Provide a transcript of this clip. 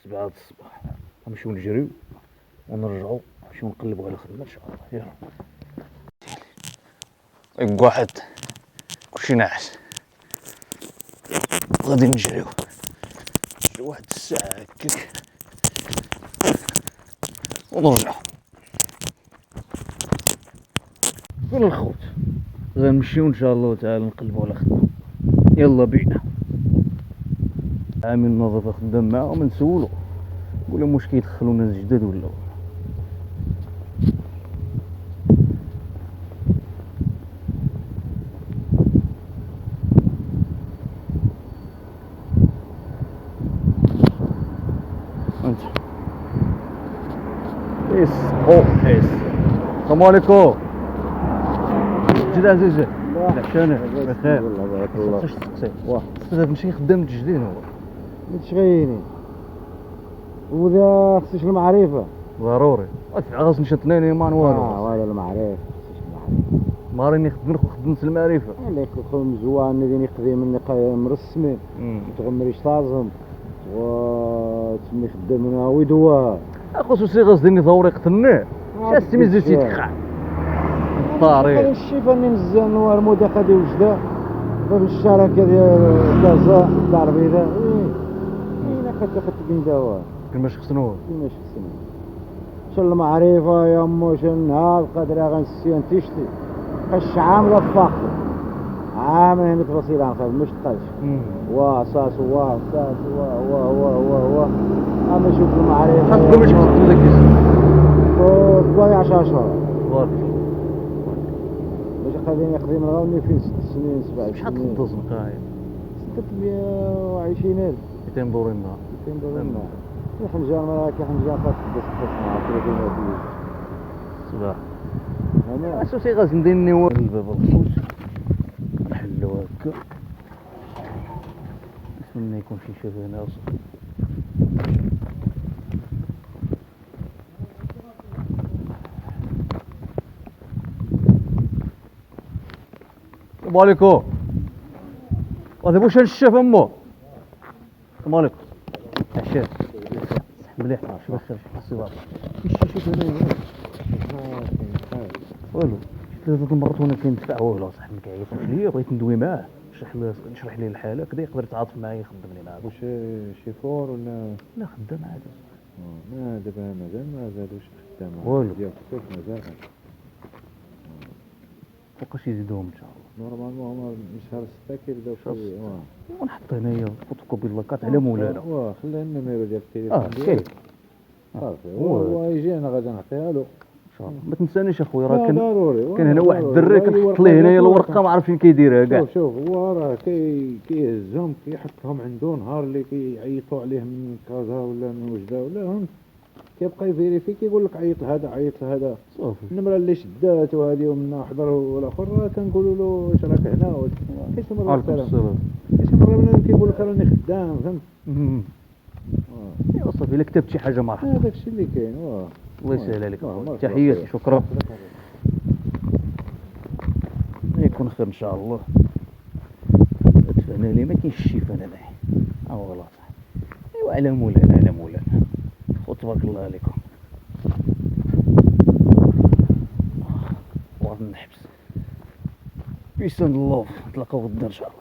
7 الصباح غنمشيو نجريو ونرجعو نمشيو نقلبو على الخدمة ان شاء الله. يلا واحد كلشي ناعس غادي نجريو شي واحد الساعة هكاك ونرجعو. فين الخوت غنمشيو ان شاء الله تعالى نقلبو على خدمة. يلا بينا. عامل النظافة خدام معاهم نسولو نقولهم واش كيدخلوا ناس جداد ولا انت السلام عليكم جد عزيزي عشانك بخير والله بارك الله. خصك تسقسي واه هذا ماشي خدام تجديد هو متشغيني وذا خصيش المعرفة ضروري غاص نشط اثنين ما والو ولا المعرفة خصيش المعرفة ماريني خدمت المعرفة عليك خو مزوان نديني قديم مرسمين متغمريش طازم وتسمي خدام هنا ويدوها خصوصي غاصديني ثوري قتلناه شاستي مزيد تيتقع طاري الشيفة اللي مزيان نوار مودا خدي وجده باب الشركة ديال كازا دار بيضاء اين خدت بين دواء كلماش خصنوه كيماش خصنا شال المعرفة يا مو شال نهار قادرة غنسيان تيشتي قش عام لفاق عام هنا تفاصيل عن خير مش تقلش واساس واساس و اما شوف المعرفة حقكم مش كتبت لك طوالي 10 شهور بارك باش خليني يقضي من غاوني في 6 سنين 7 شحال سنين تخلص نقايل 620,000 200 دور النهار 200 دولار كي حنجان مرة كي حنجان خاص تدس مع 30 صباح انا اساسي غاز ندير هو الباب الخوت نحلو هكا نتمنى يكون شي شاف هنا اصلا. السلام عليكم هذا واش الشاف امو. السلام عليكم عشاك مليح شي بخير شي الصباح شوف هنا والو ثلاثة المرات وانا كندفع والو صاحبي ما كيعيطش ليا بغيت ندوي معاه نشرح ليه الحاله كدا يقدر يتعاطف معايا يخدم لي معاه. واش شيفور ولا لا خدام عادي ما دابا مازال ما زادوش خدام والو. ديال الصيف مازال فوقاش يزيدوهم ان شاء الله. نورمالمون هما من شهر 6 كيبداو في ونحط هنايا فوتوكوبي اللاكارت على مولانا. خلي النيميرو ديال التليفون كاين صافي هو يجي انا غادي نعطيها له ان شاء الله. ما تنسانيش اخويا راه ضروري كان هنا واحد الدري كنحط ليه هنايا الورقه ما عارف فين كيديرها كاع. شوف هو راه كيهزهم كيحطهم عنده نهار اللي كيعيطوا عليه من كازا ولا من وجده ولا هون كيبقى يفيريفي كيقول لك عيط لهذا عيط لهذا صافي النمره اللي شدات وهذه ومنا حضروا والاخر راه كنقولوا له واش راك هنا كاين شي مره عليكم السلام كاين شي مره بنادم كيقول لك راني خدام فهمت ايوا صافي الا كتبت شي حاجه مرحبا. هذاك الشيء اللي كاين الله يسهل عليك تحياتي شكرا يكون خير ان شاء الله. دفعنا لي ما كاينش الشيف انا معي والله صح. ايوا على مولانا على مولانا خو تبارك الله عليكم. وغادي نحبس بيس اند لوف نتلاقاو غدا ان شاء الله.